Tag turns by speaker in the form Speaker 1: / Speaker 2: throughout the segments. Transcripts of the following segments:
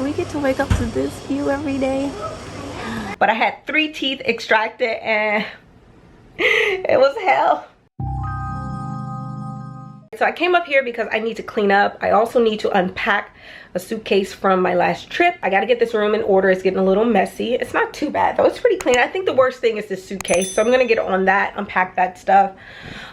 Speaker 1: We get to wake up to this view every day. But I had 3 teeth extracted and it was hell. So I came up here because I need to clean up. I also need to unpack a suitcase from my last trip. I gotta get this room in order. It's getting a little messy. It's not too bad though. It's pretty clean. I think the worst thing is this suitcase. So I'm gonna get on that, unpack that stuff.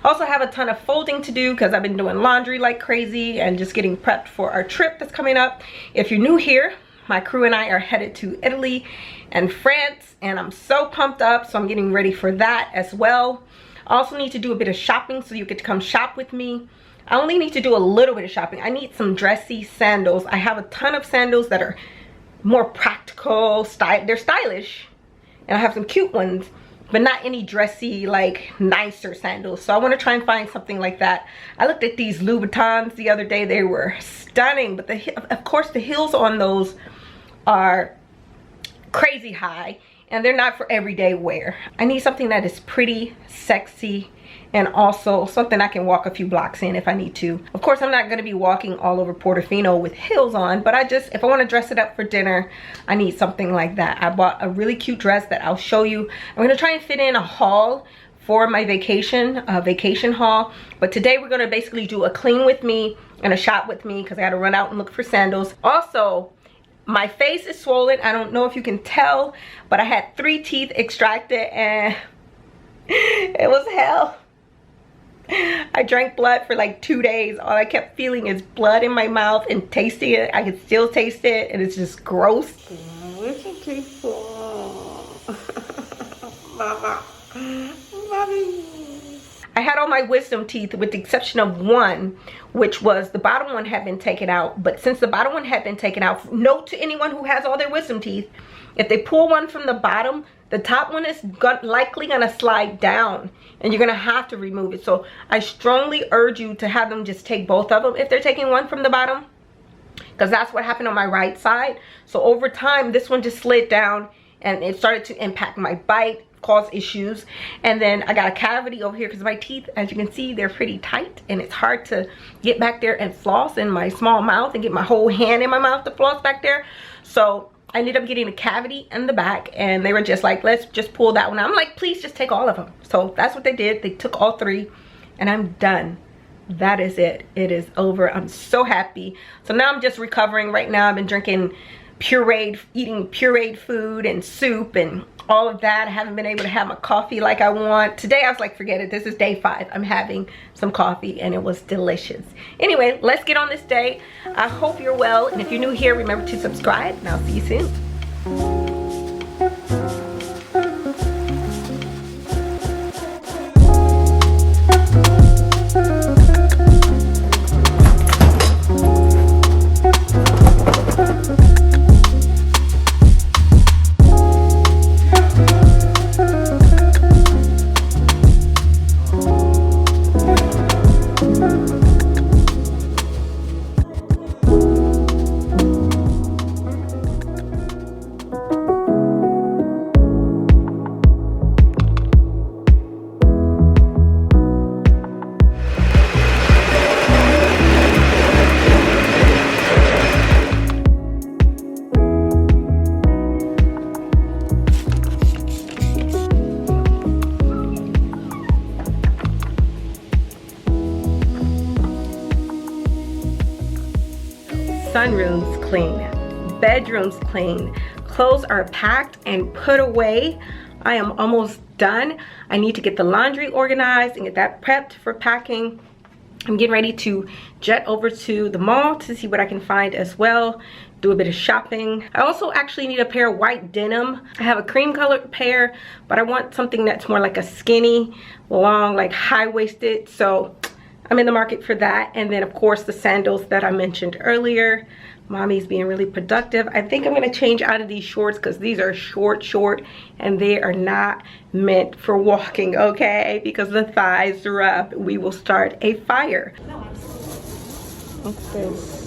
Speaker 1: Also have a ton of folding to do because I've been doing laundry like crazy and just getting prepped for our trip that's coming up. If you're new here, my crew and I are headed to Italy and France, and I'm so pumped up. So I'm getting ready for that as well. I also need to do a bit of shopping, so you get to come shop with me. I only need to do a little bit of shopping. I need some dressy sandals. I have a ton of sandals that are more practical, they're stylish, and I have some cute ones, but not any dressy, like nicer sandals. So I want to try and find something like that. I looked at these Louboutins the other day. They were stunning, but of course the heels on those are crazy high, and they're not for everyday wear. I need something that is pretty, sexy, and also something I can walk a few blocks in if I need to. Of course, I'm not gonna be walking all over Portofino with heels on, but if I wanna dress it up for dinner, I need something like that. I bought a really cute dress that I'll show you. I'm gonna try and fit in a haul for my vacation haul. But today we're gonna basically do a clean with me and a shop with me because I gotta run out and look for sandals. Also, my face is swollen. I don't know if you can tell, but I had 3 teeth extracted and it was hell. I drank blood for like 2 days. All I kept feeling is blood in my mouth and tasting it. I can still taste it and it's just gross. What's your teeth for? Mama. Mommy. I had all my wisdom teeth with the exception of one, which was the bottom one had been taken out. But since the bottom one had been taken out, note to anyone who has all their wisdom teeth, if they pull one from the bottom, the top one is likely gonna slide down and you're gonna have to remove it. So I strongly urge you to have them just take both of them if they're taking one from the bottom, because that's what happened on my right side. So over time, this one just slid down and it started to impact my bite, cause issues. And then I got a cavity over here because my teeth, as you can see, they're pretty tight and it's hard to get back there and floss in my small mouth and get my whole hand in my mouth to floss back there. So I ended up getting a cavity in the back and they were just like, let's just pull that one out. I'm like, please just take all of them. So that's what they did. They took all 3 and I'm done. That is it. It is over. I'm so happy. So now I'm just recovering right now. I've been drinking eating pureed food and soup and all of that. I haven't been able to have my coffee like I want. Today I was like, forget it. This is day 5. I'm having some coffee and it was delicious. Anyway, let's get on this day. I hope you're well. And if you're new here, remember to subscribe and I'll see you soon. Sunroom's clean, bedroom's clean, clothes are packed and put away. I am almost done. I need to get the laundry organized and get that prepped for packing. I'm getting ready to jet over to the mall to see what I can find as well, do a bit of shopping. I also actually need a pair of white denim. I have a cream colored pair, but I want something that's more like a skinny, long, like high-waisted. So I'm in the market for that. And then of course the sandals that I mentioned earlier. Mommy's being really productive. I think I'm gonna change out of these shorts because these are short and they are not meant for walking, okay? Because the thighs are up. We will start a fire. What's this?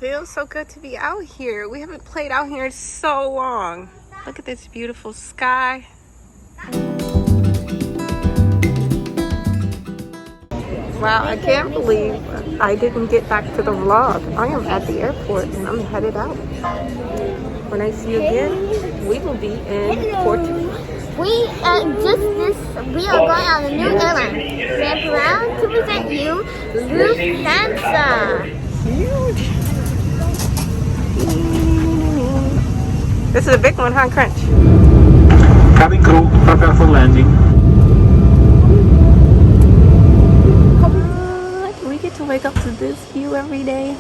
Speaker 1: Feels so good to be out here. We haven't played out here in so long. Look at this beautiful sky. Wow, I can't believe I didn't get back to the vlog. I am at the airport and I'm headed out. When I see you again, we will be in Portofino.
Speaker 2: We are going on a new airline. We are proud to present you Lufthansa.
Speaker 1: Huge. This is a big one, huh, Crunch?
Speaker 3: Cabin crew, prepare for landing.
Speaker 1: We get to wake up to this view every day.